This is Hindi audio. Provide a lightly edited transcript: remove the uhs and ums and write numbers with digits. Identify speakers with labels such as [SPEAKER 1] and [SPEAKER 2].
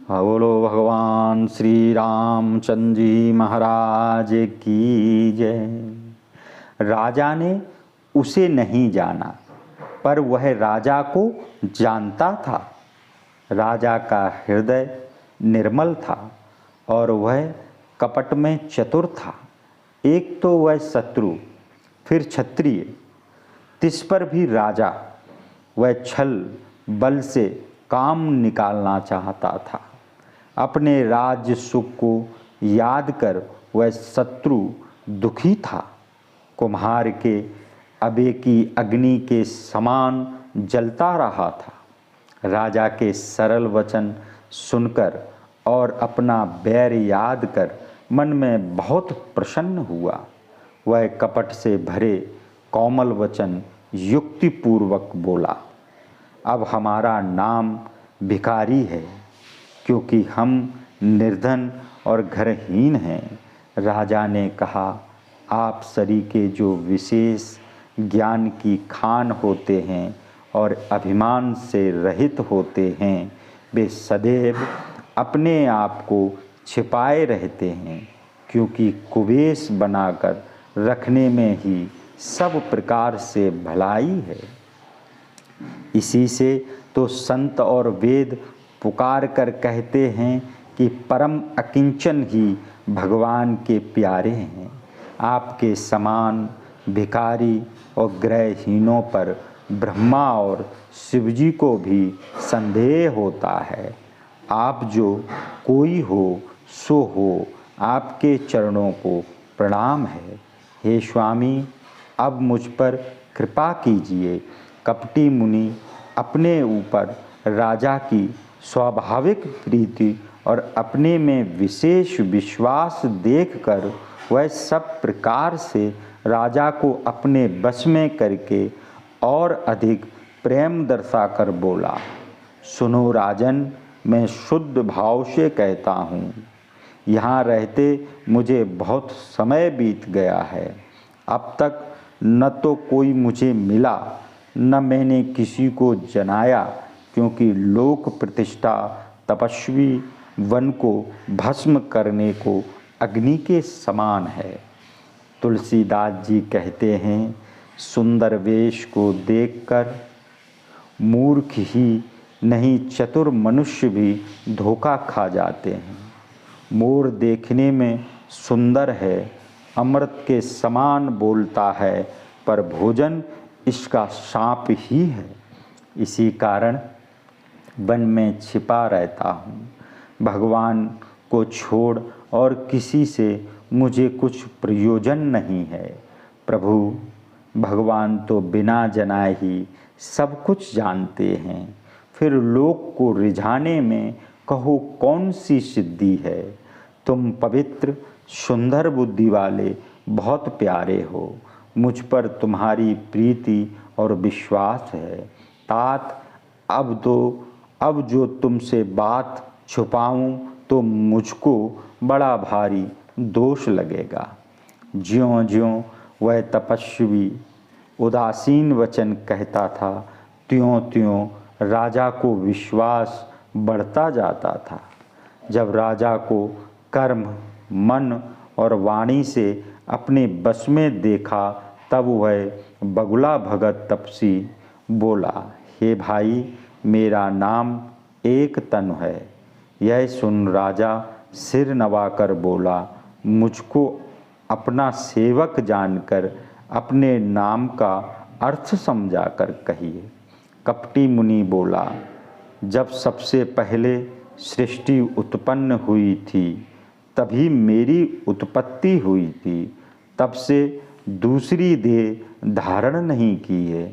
[SPEAKER 1] बोलो भगवान श्री रामचंद्र जी महाराज की जय। राजा ने उसे नहीं जाना, पर वह राजा को जानता था। राजा का हृदय निर्मल था और वह कपट में चतुर था। एक तो वह शत्रु, फिर क्षत्रिय, तिस पर भी राजा। वह छल बल से काम निकालना चाहता था। अपने राज्य सुख को याद कर वह शत्रु दुखी था। कुम्हार के अबे की अग्नि के समान जलता रहा था। राजा के सरल वचन सुनकर और अपना बैर याद कर मन में बहुत प्रसन्न हुआ। वह कपट से भरे कोमल वचन युक्तिपूर्वक बोला, अब हमारा नाम भिखारी है, क्योंकि हम निर्धन और घरहीन हैं। राजा ने कहा, आप सरी के जो विशेष ज्ञान की खान होते हैं और अभिमान से रहित होते हैं, वे सदैव अपने आप को छिपाए रहते हैं, क्योंकि कुबेश बनाकर रखने में ही सब प्रकार से भलाई है। इसी से तो संत और वेद पुकार कर कहते हैं कि परम अकिंचन ही भगवान के प्यारे हैं। आपके समान भिखारी और ग्रहहीनों पर ब्रह्मा और शिवजी को भी संदेह होता है। आप जो कोई हो सो हो, आपके चरणों को प्रणाम है। हे स्वामी, अब मुझ पर कृपा कीजिए। कपटी मुनि अपने ऊपर राजा की स्वाभाविक प्रीति और अपने में विशेष विश्वास देखकर वह सब प्रकार से राजा को अपने बस में करके और अधिक प्रेम दर्शाकर बोला, सुनो राजन, मैं शुद्ध भाव से कहता हूँ, यहाँ रहते मुझे बहुत समय बीत गया है। अब तक न तो कोई मुझे मिला, न मैंने किसी को जनाया, क्योंकि लोक प्रतिष्ठा तपस्वी वन को भस्म करने को अग्नि के समान है। तुलसीदास जी कहते हैं, सुंदर वेश को देखकर मूर्ख ही नहीं चतुर मनुष्य भी धोखा खा जाते हैं। मोर देखने में सुंदर है, अमृत के समान बोलता है, पर भोजन इसका सांप ही है। इसी कारण वन में छिपा रहता हूँ। भगवान को छोड़ और किसी से मुझे कुछ प्रयोजन नहीं है। प्रभु, भगवान तो बिना जनाए ही सब कुछ जानते हैं, फिर लोक को रिझाने में कहो कौन सी सिद्धि है। तुम पवित्र सुंदर बुद्धि वाले बहुत प्यारे हो, मुझ पर तुम्हारी प्रीति और विश्वास है। तात, अब जो तुमसे बात छुपाऊं तो मुझको बड़ा भारी दोष लगेगा। ज्यों ज्यों वह तपस्वी उदासीन वचन कहता था, त्यों त्यों राजा को विश्वास बढ़ता जाता था। जब राजा को कर्म, मन और वाणी से अपने बस में देखा, तब वह बगुला भगत तपसी बोला, हे भाई, मेरा नाम एक तनु है। यह सुन राजा सिर नवाकर बोला, मुझको अपना सेवक जानकर अपने नाम का अर्थ समझाकर कहिए। कपटी मुनि बोला, जब सबसे पहले सृष्टि उत्पन्न हुई थी, तभी मेरी उत्पत्ति हुई थी। तब से दूसरी देह धारण नहीं की है।